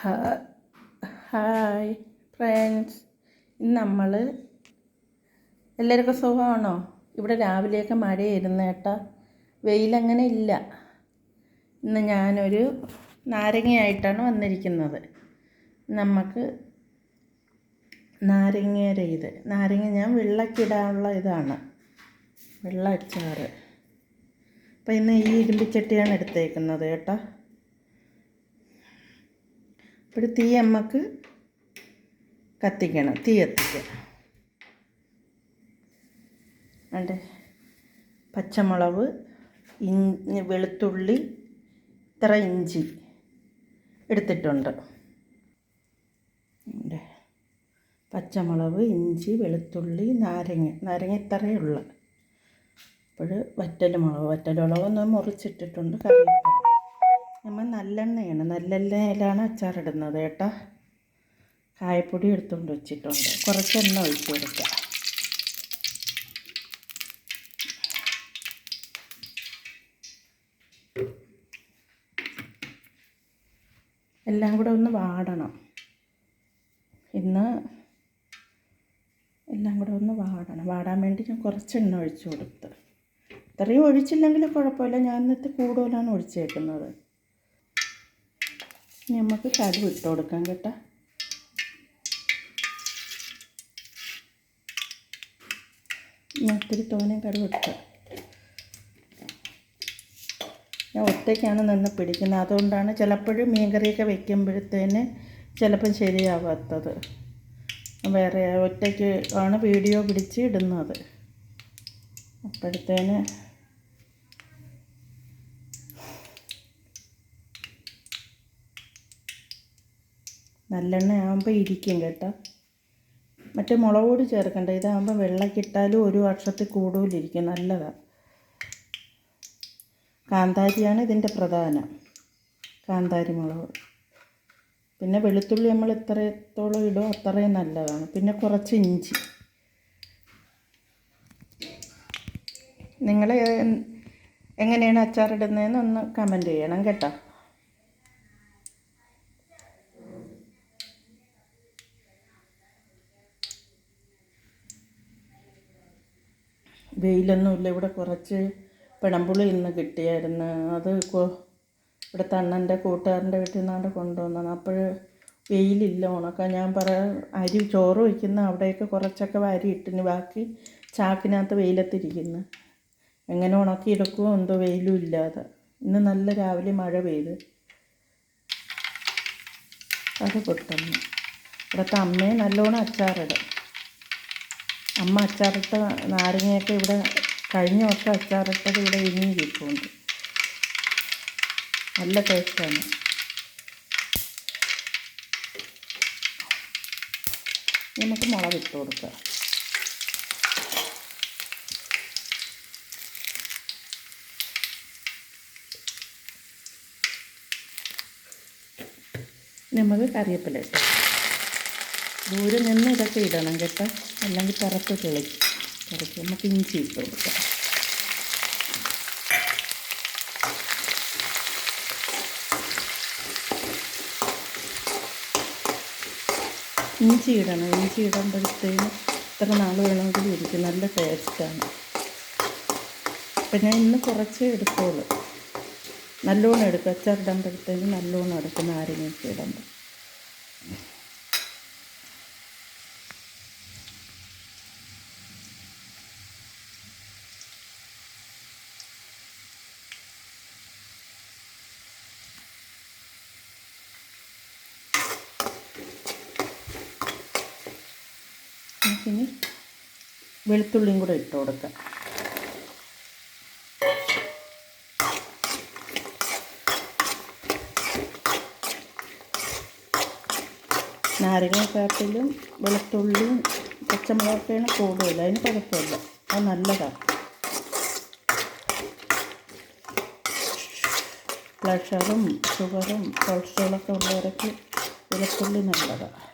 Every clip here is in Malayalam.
ഹാ- ഹായ് ഫ്രണ്ട്സ്, ഇന്ന് നമ്മൾ എല്ലാവർക്കും സുഖമാണോ? ഇവിടെ രാവിലെയൊക്കെ മഴയായിരുന്നു കേട്ടോ, വെയിലങ്ങനെ ഇല്ല. ഇന്ന് ഞാനൊരു നാരങ്ങയായിട്ടാണ് വന്നിരിക്കുന്നത്. നമുക്ക് നാരങ്ങ ഞാൻ വെള്ളക്കിടാനുള്ള ഇതാണ്, വെള്ള അച്ചാറ്. അപ്പം ഇന്ന് ഈ ഇരുമ്പിച്ചട്ടിയാണ് എടുത്തേക്കുന്നത് കേട്ടോ. ഒരു തീ നമുക്ക് കത്തിക്കണം, തീ കത്തിക്കുക. അതെ, പച്ചമുളക്, വെളുത്തുള്ളി, ഇത്ര ഇഞ്ചി എടുത്തിട്ടുണ്ട്. പച്ചമുളക്, ഇഞ്ചി, വെളുത്തുള്ളി, നാരങ്ങ ഇത്രയേ ഉള്ളു. അപ്പോൾ വറ്റൽമുളക് ഒന്ന് മുറിച്ചിട്ടിട്ടുണ്ട്. കറിവേപ്പില. നമ്മൾ നല്ലെണ്ണയിലാണ് അച്ചാറിടുന്നത് കേട്ടോ. കായപ്പൊടി എടുത്തുകൊണ്ട് വെച്ചിട്ടുണ്ട്. കുറച്ച് എണ്ണ ഒഴിച്ച് കൊടുക്കുക. എല്ലാം കൂടെ ഒന്ന് വാടണം. എല്ലാം കൂടെ ഒന്ന് വാടാൻ വേണ്ടി ഞാൻ കുറച്ച് എണ്ണ ഒഴിച്ച് കൊടുത്ത്. ഇത്രയും ഒഴിച്ചില്ലെങ്കിൽ കുഴപ്പമില്ല, ഞാൻ ഇന്നത്തെ കൂടുതലാണ് ഒഴിച്ചേക്കുന്നത്. നമുക്ക് കടുക് ഇട്ട് കൊടുക്കാം കേട്ടോ. ഞാൻ ഒത്തിരി തോനെയും കടുക് ഇട്ട്. ഞാൻ ഒറ്റയ്ക്കാണ് നിന്ന് പിടിക്കുന്നത്, അതുകൊണ്ടാണ് ചിലപ്പോഴും മീൻകറിയൊക്കെ വയ്ക്കുമ്പോഴത്തേന് ചിലപ്പം ശരിയാവാത്തത്. വേറെ ഒറ്റയ്ക്ക് ആണ് വീഡിയോ പിടിച്ച് ഇടുന്നത്. അപ്പോഴത്തേന് നല്ലെണ്ണ ആകുമ്പോൾ ഇരിക്കും കേട്ടോ. മറ്റേ മുളക് പൊടി ചേർക്കണ്ട, ഇതാകുമ്പോൾ വെള്ളക്കിട്ടാലും ഒരു വർഷത്തിൽ കൂടുതലിരിക്കും, നല്ലതാണ്. കാന്താരിയാണ് ഇതിൻ്റെ പ്രധാനം, കാന്താരി മുളക്. പിന്നെ വെളുത്തുള്ളി നമ്മൾ എത്രത്തോളം ഇടുമോ അത്രയും നല്ലതാണ്. പിന്നെ കുറച്ച് ഇഞ്ചി. നിങ്ങൾ എങ്ങനെയാണ് അച്ചാറിടുന്നതെന്ന് ഒന്ന് കമൻറ്റ് ചെയ്യണം കേട്ടോ. വെയിലൊന്നുമില്ല, ഇവിടെ കുറച്ച് പിടമ്പുളി ഇന്ന് കിട്ടിയായിരുന്നു. അത് ഇവിടുത്തെ അണ്ണൻ്റെ കൂട്ടുകാരൻ്റെ വീട്ടിൽ നിന്നാണ്ട് കൊണ്ടുവന്നതാണ്. അപ്പോൾ വെയിലില്ല ഉണക്കാൻ. ഞാൻ ചോറ് വയ്ക്കുന്ന അവിടെയൊക്കെ കുറച്ചൊക്കെ വാരി ഇട്ടിന്, ബാക്കി ചാക്കിനകത്ത് വെയിലത്തിരിക്കുന്നു. എങ്ങനെ ഉണക്കിയെടുക്കുമോ എന്തോ, വെയിലും ഇല്ലാതെ. ഇന്ന് നല്ല രാവിലെ മഴ പെയ്ത് അത് പൊട്ടുന്നു. ഇവിടുത്തെ അമ്മയെ നല്ലോണം അച്ചാറിടും. അമ്മ അച്ചാറിട്ട നാരങ്ങയൊക്കെ ഇവിടെ കഴിഞ്ഞ വർഷം അച്ചാറിട്ടത് ഇവിടെ ഇനിയും കിട്ടുന്നുണ്ട്. നല്ല ടേസ്റ്റാണ്. നമുക്ക് മുളകിട്ട് കൊടുക്കാം. നമുക്ക് കറിവേപ്പില ഇട്ട് ദൂരെ നിന്ന് ഇതൊക്കെ ഇടണം കേട്ടോ, അല്ലെങ്കിൽ പുറത്ത് തിളയ്ക്കും. നമുക്ക് ഇഞ്ചി ഇട്ട് കൊടുക്കാം. ഇഞ്ചി ഇടുമ്പോഴത്തേന് ഇത്ര നാൾ വേണമെങ്കിലും ഇരിക്കും, നല്ല ടേസ്റ്റാണ്. അപ്പം ഞാൻ ഇന്ന് കുറച്ചേ എടുക്കുള്ളൂ. നല്ലോണം എടുക്കും, അച്ചാറിടുമ്പോഴത്തേന് നല്ലോണം എടുക്കും. നാരങ്ങയൊക്കെ ഇടുമ്പോൾ ഇനി വെളുത്തുള്ളിയും കൂടെ ഇട്ട് കൊടുക്കാം. നാരങ്ങക്കാട്ടിലും വെളുത്തുള്ളിയും പച്ചമുളകൊക്കെയാണ് കൂടുതൽ, അതിന് കുഴപ്പമില്ല, അത് നല്ലതാണ്. പ്രഷറും ഷുഗറും കൊളസ്ട്രോളൊക്കെ ഉള്ളവർക്ക് വെളുത്തുള്ളി നല്ലതാണ്.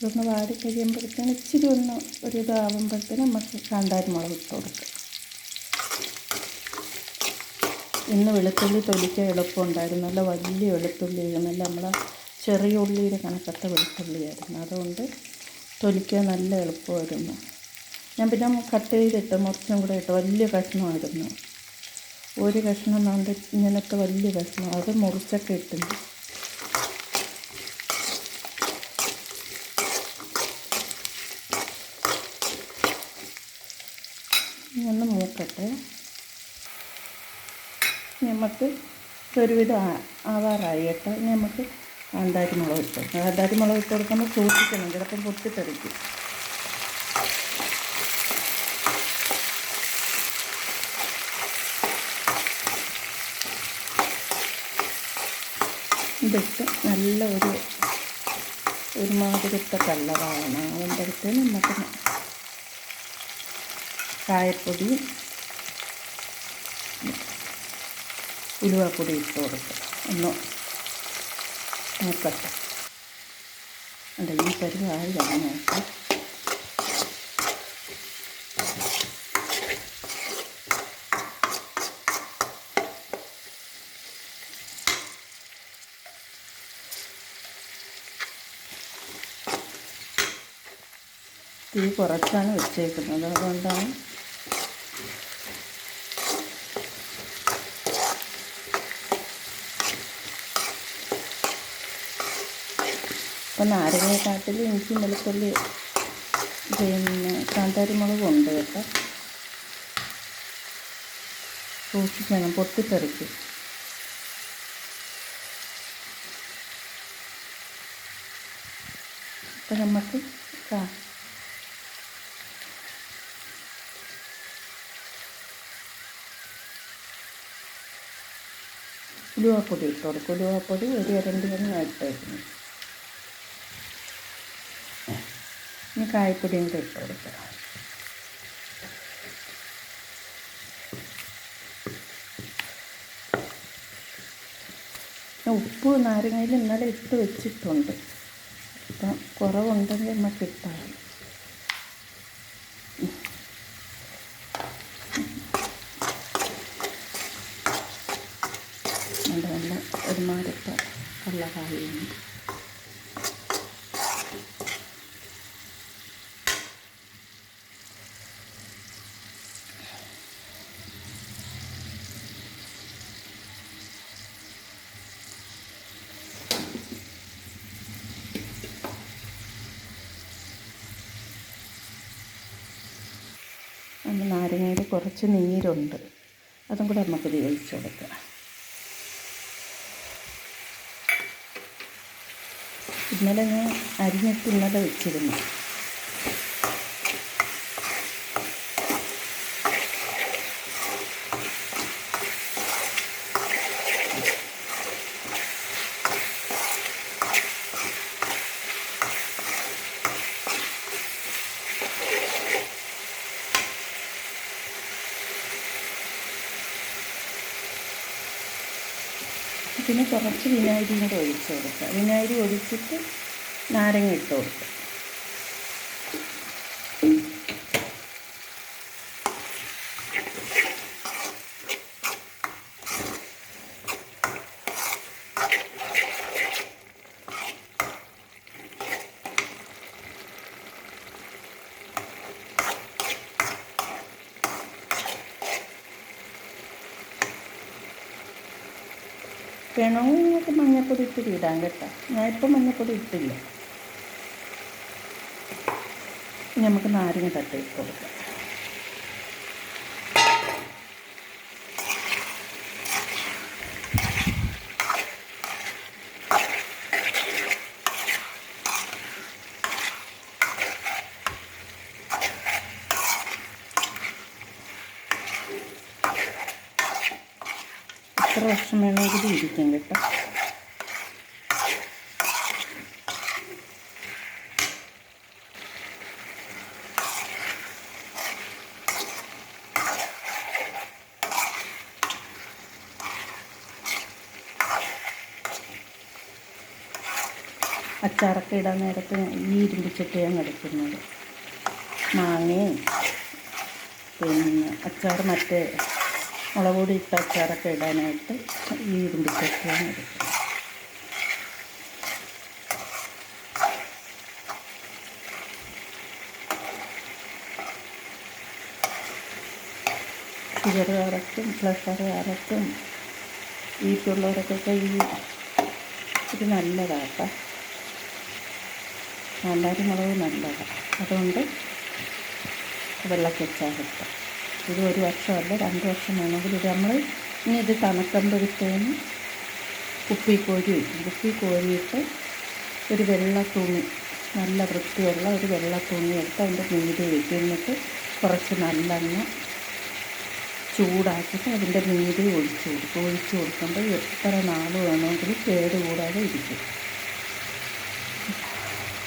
ഇതൊന്ന് വാടി കഴിയുമ്പോഴത്തേന് ഇച്ചിരി ഒന്ന് ഒരു ഇതാകുമ്പോഴത്തേന് നമുക്ക് കാന്താരി മുളക് ഇട്ട് കൊടുക്കാം. ഇന്ന് വെളുത്തുള്ളി തൊലിക്കാൻ എളുപ്പമുണ്ടായിരുന്നു. നല്ല വലിയ വെളുത്തുള്ളി, നല്ല നമ്മളെ ചെറിയ ഉള്ളിയുടെ കണക്കത്തെ വെളുത്തുള്ളിയായിരുന്നു. അതുകൊണ്ട് തൊലിക്കാൻ നല്ല എളുപ്പമായിരുന്നു. ഞാൻ പിന്നെ കട്ട് ചെയ്തിട്ട് മുറിച്ചും കൂടെ ഇട്ട് വലിയ കഷ്ണമായിരുന്നു. ഒരു കഷ്ണം എന്നുകൊണ്ട് ഇങ്ങനത്തെ വലിയ കഷ്ണം അത് മുറിച്ചൊക്കെ ഇട്ടുണ്ട്. ഒന്ന് മൂക്കട്ടെ. നമുക്ക് ഒരുവിധം ആവാറായി കേട്ടോ. ഇനി നമുക്ക് കാന്താരി മുളക് ഇട്ട് കൊടുക്കാം. കാന്താരി മുളക് ഇട്ട് കൊടുക്കുമ്പോൾ സൂക്ഷിക്കണം, ചിലപ്പം പൊട്ടിത്തെറിക്കും. ഇതിട്ട് നല്ല ഒരുമാതിരത്തെ കളറാവണം. ആകുമ്പോഴത്തേനും നമുക്ക് കായപ്പൊടി ഉലുവാപ്പൊടി ഇട്ട് കൊടുക്കുക. ഒന്ന് മൂക്കട്ടെ. അല്ല, ഈ പരിവായി വന്നേക്കാം. തീ കുറച്ചാണ് വെച്ചേക്കുന്നത്, അതുകൊണ്ടാണ്. അപ്പം നാരങ്ങയെക്കാട്ടിൽ ഇഞ്ചി വെളുത്തുള്ളി പിന്നെ കാന്താരി മുളകും ഉണ്ട് കേട്ടോ. സൂക്ഷിക്കണം, പൊട്ടിത്തെറിക്കും. അപ്പം നമുക്ക് ഉലുവാപ്പൊടി ഇട്ട് കൊടുക്കും. ഉലുവാപ്പൊടി ഒരു ഇരണ്ടിയാണ് ഇട്ടേക്കുന്നത്. ഇനി കായപ്പൊടിയും കൂടെ ഇട്ട് കൊടുക്കുക. ഉപ്പ് നാരങ്ങയിൽ ഇന്നലെ ഇട്ട് വെച്ചിട്ടുണ്ട്. അപ്പം കുറവുണ്ടെങ്കിൽ നമുക്ക് ഇട്ടാൽ മതി. നല്ല ഒരുമാതിരത്തെ കളറായിരുന്നു. നാരങ്ങയിൽ കുറച്ച് നീരുണ്ട്, അതും കൂടെ നമുക്ക് ഇത് ഒഴിച്ച് കൊടുക്കാം. ഇന്നലെ ഞാൻ അരിഞ്ഞിട്ട് ഇന്നലെ വെച്ചിരുന്നു. പിന്നെ കുറച്ച് വിനാഗിരിയും കൂടെ ഒഴിച്ച് കൊടുക്കുക. വിനാഗിരി ഒഴിച്ചിട്ട് നാരങ്ങ ഇട്ട് കൊടുക്കുക. വേണമെങ്കിൽ നിങ്ങൾക്ക് മഞ്ഞൾപ്പൊടി ഇത്തിരി ഇടാം കേട്ടോ. ഞാനിപ്പം മഞ്ഞൾപ്പൊടി ഇട്ടില്ല. ഇനി നമുക്ക് നാരങ്ങ തട്ടി ഇട്ട് കൊടുക്കാം. എത്ര വർഷം വേണമെങ്കിലും ഇരിക്കും കേട്ടോ. അച്ചാറൊക്കെ ഇടാൻ നേരത്ത് ഈ ഇരുമ്പിച്ചട്ടിയാണ് എടുക്കുന്നത്. മാങ്ങയും പിന്നെ അച്ചാർ മറ്റേ മുളക് പൊടി ഇട്ട അച്ചാറൊക്കെ ഇടാനായിട്ട് ഈ ഇരുമ്പിച്ചട്ടിയാണ് എടുക്കുന്നത്. ഷുഗറുകാർക്കും പ്രഷറുകാർക്കും വീട്ടിലുള്ളവർക്കൊക്കെ ഇത് നല്ലതാണ് കേട്ടോ. കാന്താരി മുളക് നല്ലതാണ്. അതുകൊണ്ട് വെള്ളക്കച്ചാറിട്ട് ഇത് 1 വർഷമല്ല 2 വർഷം വേണമെങ്കിൽ ഇത് നമ്മൾ ഇനി ഇത് തണുക്കുമ്പോഴത്തേന് കുപ്പി കോരി വയ്ക്കും. കുപ്പി കോരിയിട്ട് ഒരു വെള്ള തുണി, നല്ല വൃത്തിയുള്ള ഒരു വെള്ള തുണി എടുത്ത് അതിൻ്റെ മീതെ വയ്ക്കും. എന്നിട്ട് കുറച്ച് നല്ലെണ്ണ ചൂടാക്കിയിട്ട് അതിൻ്റെ മീതെ ഒഴിച്ച് കൊടുക്കുമ്പോൾ എത്ര നാൾ വേണമെങ്കിലും കേട് കൂടാതെ ഇരിക്കും.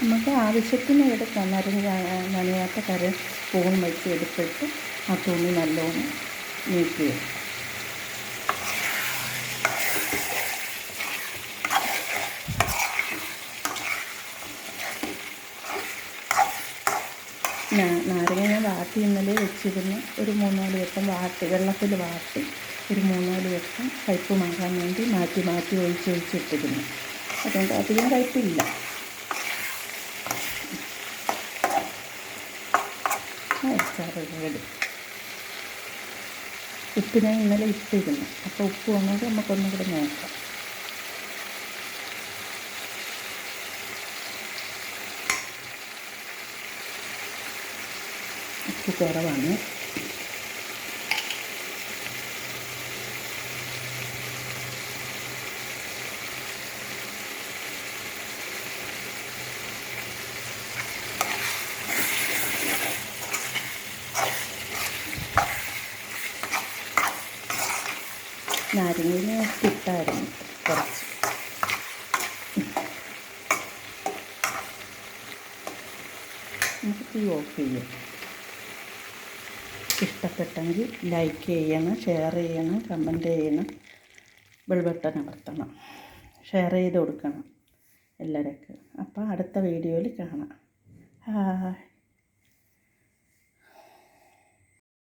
നമുക്ക് ആവശ്യത്തിന് എടുക്കാം. നനയാത്ത സ്പൂൺ വെച്ച് എടുത്തിട്ട് ആ തുണി നല്ലോണം നീക്കുക. നാരങ്ങ ഞാൻ വാട്ടി ഇന്നലെ വെച്ചിരുന്നു. ഒരു 3-4 വട്ടം വെള്ളത്തിൽ വാട്ടി ഒരു 3-4 വട്ടം കയ്പ്പ് മാറാൻ വേണ്ടി മാറ്റി ഒഴിച്ചിട്ടിരുന്നു. അതുകൊണ്ട് അധികം കയ്പ്പില്ല. അച്ചാറുകൾ ഉപ്പ് ഞാൻ ഇന്നലെ ഇട്ടിരുന്നു. അപ്പോൾ ഉപ്പ് വന്നത് നമുക്കൊന്നും കൂടെ നോക്കാം. ഉപ്പ് കുറവാണ്. നാരങ്ങയിൽ ഇട്ടായിരുന്നു കുറച്ച്. നമുക്ക് തീ ഓഫ് ചെയ്യാം. ഇഷ്ടപ്പെട്ടെങ്കിൽ ലൈക്ക് ചെയ്യണം, ഷെയർ ചെയ്യണം, കമൻറ്റ് ചെയ്യണം, ബെൽ ബട്ടൺ അമർത്തണം, ഷെയർ ചെയ്ത് കൊടുക്കണം എല്ലാവർക്കും. അപ്പോൾ അടുത്ത വീഡിയോയിൽ കാണാം. ഹായ്.